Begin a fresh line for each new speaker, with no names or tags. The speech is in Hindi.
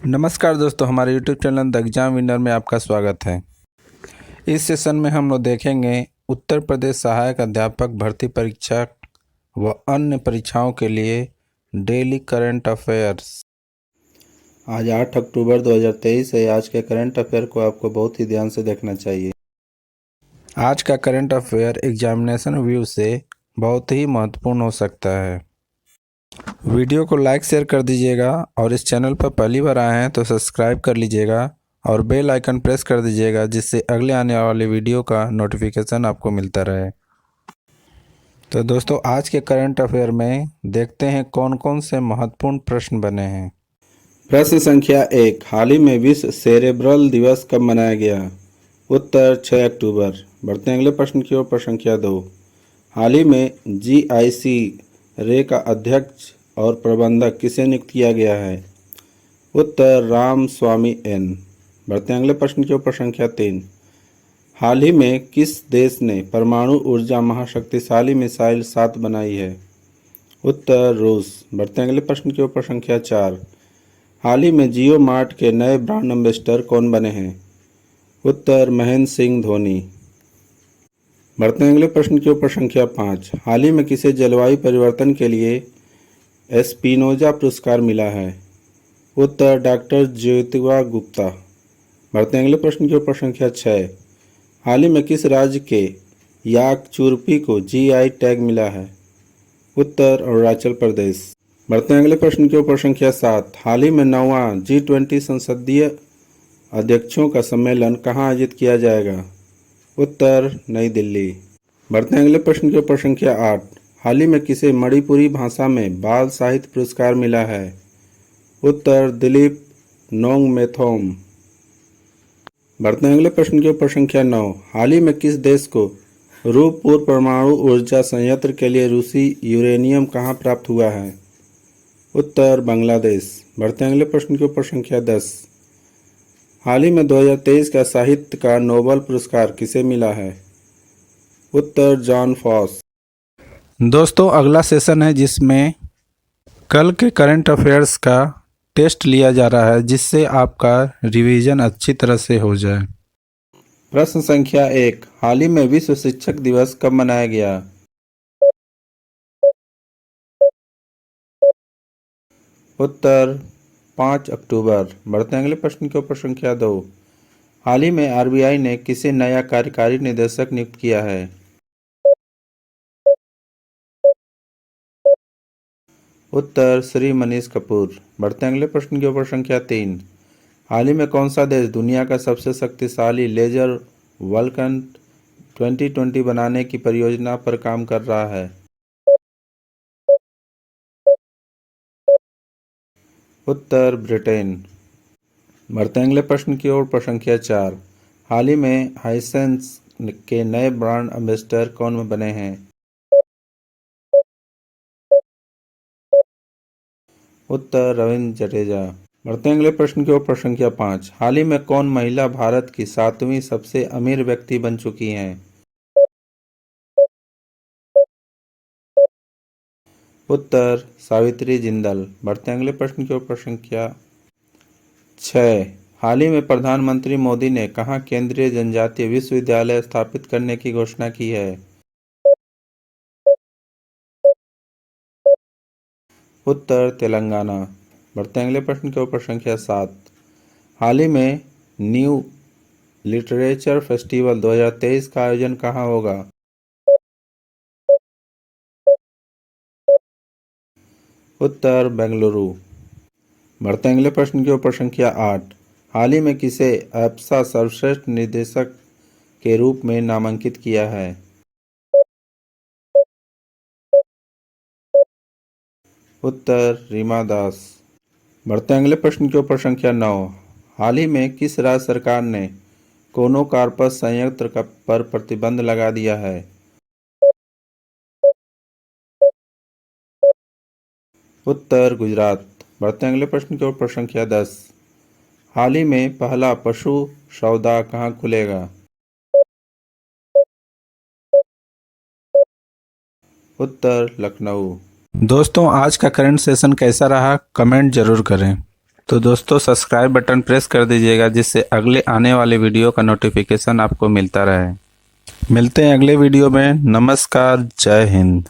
नमस्कार दोस्तों, हमारे YouTube channel the exam winner में आपका स्वागत है। इस सेशन में हम लोग देखेंगे उत्तर प्रदेश सहायक अध्यापक भर्ती परीक्षा व अन्य परीक्षाओं के लिए डेली करंट अफेयर्स। आज 8 अक्टूबर 2023 है। आज के करंट अफेयर को आपको बहुत ही ध्यान से देखना चाहिए। आज का करंट अफेयर एग्जामिनेशन व्यू से बहुत ही महत्वपूर्ण हो सकता है। वीडियो को लाइक शेयर कर दीजिएगा और इस चैनल पर पहली बार आए हैं तो सब्सक्राइब कर लीजिएगा और बेल आइकन प्रेस कर दीजिएगा, जिससे अगले आने वाले वीडियो का नोटिफिकेशन आपको मिलता रहे। तो दोस्तों, आज के करंट अफेयर में देखते हैं कौन कौन से महत्वपूर्ण प्रश्न बने हैं। प्रश्न संख्या 1, हाल ही में विश्व सेरेब्रल दिवस कब मनाया गया? उत्तर 6 अक्टूबर। बढ़ते हैं अगले प्रश्न की ओर। प्रश्न संख्या 2, हाल ही में GIC रे का अध्यक्ष और प्रबंधक किसे नियुक्त किया गया है? उत्तर राम स्वामी एन। बढ़ते हैं अगले प्रश्न की ओर। प्रश्न संख्या 3, हाल ही में किस देश ने परमाणु ऊर्जा महाशक्तिशाली मिसाइल 7 बनाई है? उत्तर रूस। बढ़ते हैं अगले प्रश्न की ओर। प्रश्न संख्या 4, हाल ही में जियो मार्ट के नए ब्रांड एम्बेसडर कौन बने हैं? उत्तर महेंद्र सिंह धोनी। बढ़ते हैं अगले प्रश्न की ओर। प्रश्न संख्या 5, हाल ही में किसे जलवायु परिवर्तन के लिए एस्पिनोजा पुरस्कार मिला है? उत्तर डॉक्टर ज्योतिबा गुप्ता। बढ़ते हैं अगले प्रश्न की ओर। प्रश्न संख्या 6, हाल ही में किस राज्य के याक चुरपी को GI टैग मिला है? उत्तर अरुणाचल प्रदेश। बढ़ते हैं अगले प्रश्न की ओर। प्रश्न संख्या 7, हाल ही में 9वां G20 संसदीय अध्यक्षों का सम्मेलन कहाँ आयोजित किया जाएगा? उत्तर नई दिल्ली। बढ़ते हैं अगले प्रश्न की ओर। प्रश्न संख्या 8, हाल ही में किसे मणिपुरी भाषा में बाल साहित्य पुरस्कार मिला है? उत्तर दिलीप नोंगमेथोम। बढ़ते हैं अगले प्रश्न की ओर। प्रश्न संख्या 9, हाल ही में किस देश को रूपपुर परमाणु ऊर्जा संयंत्र के लिए रूसी यूरेनियम कहाँ प्राप्त हुआ है? उत्तर बांग्लादेश। बढ़ते हैं अगले प्रश्न की ओर। प्रश्न संख्या 10, हाल ही में 2023 का साहित्य का नोबेल पुरस्कार किसे मिला है? उत्तर जॉन फॉस। दोस्तों, अगला सेशन है जिसमें कल के करंट अफेयर्स का टेस्ट लिया जा रहा है, जिससे आपका रिवीजन अच्छी तरह से हो जाए। प्रश्न संख्या 1, हाल ही में विश्व शिक्षक दिवस कब मनाया गया? उत्तर 5 अक्टूबर। बढ़ते हैं अगले प्रश्न की ओर। प्रश्न संख्या 2, हाल ही में RBI ने किसे नया कार्यकारी निदेशक नियुक्त किया है? उत्तर श्री मनीष कपूर। बढ़ते हैं अगले प्रश्न की ओर। प्रश्न संख्या 3, हाल ही में कौन सा देश दुनिया का सबसे शक्तिशाली लेजर वल्कन 2020 बनाने की परियोजना पर काम कर रहा है? उत्तर ब्रिटेन। बढ़ते हैं अगले प्रश्न की ओर। प्रश्न संख्या 4, हाल ही में हाइसेंस के नए ब्रांड एम्बेसडर कौन बने हैं? उत्तर रविंद्र जडेजा। बढ़ते हैं अगले प्रश्न की ओर। प्रश्न संख्या 5, हाल ही में कौन महिला भारत की 7वीं सबसे अमीर व्यक्ति बन चुकी हैं? उत्तर सावित्री जिंदल। बढ़ते हैं अगले प्रश्न की ओर। प्रश्न संख्या 6, हाल ही में प्रधानमंत्री मोदी ने कहाँ केंद्रीय जनजातीय विश्वविद्यालय स्थापित करने की घोषणा की है? उत्तर तेलंगाना। बढ़ते हैं अगले प्रश्न की ओर। प्रश्न संख्या 7, हाल ही में न्यू लिटरेचर फेस्टिवल 2023 का आयोजन कहाँ होगा? उत्तर बेंगलुरु। बढ़ते हैं अगले प्रश्न की ओर। प्रश्न संख्या 8, हाल ही में किसे एप्सा सर्वश्रेष्ठ निदेशक के रूप में नामांकित किया है? उत्तर रीमा दास। बढ़ते हैं अगले प्रश्न की ओर। प्रश्न संख्या 9, हाल ही में किस राज्य सरकार ने कोनोकार्पस संयंत्र पर प्रतिबंध लगा दिया है? उत्तर गुजरात। बढ़ते हैं अगले प्रश्न की ओर। प्रश्न संख्या 10, हाल ही में पहला पशु सौदा कहाँ खुलेगा? उत्तर लखनऊ। दोस्तों, आज का करंट सेशन कैसा रहा कमेंट जरूर करें। तो दोस्तों सब्सक्राइब बटन प्रेस कर दीजिएगा, जिससे अगले आने वाले वीडियो का नोटिफिकेशन आपको मिलता रहे। मिलते हैं अगले वीडियो में। नमस्कार, जय हिंद।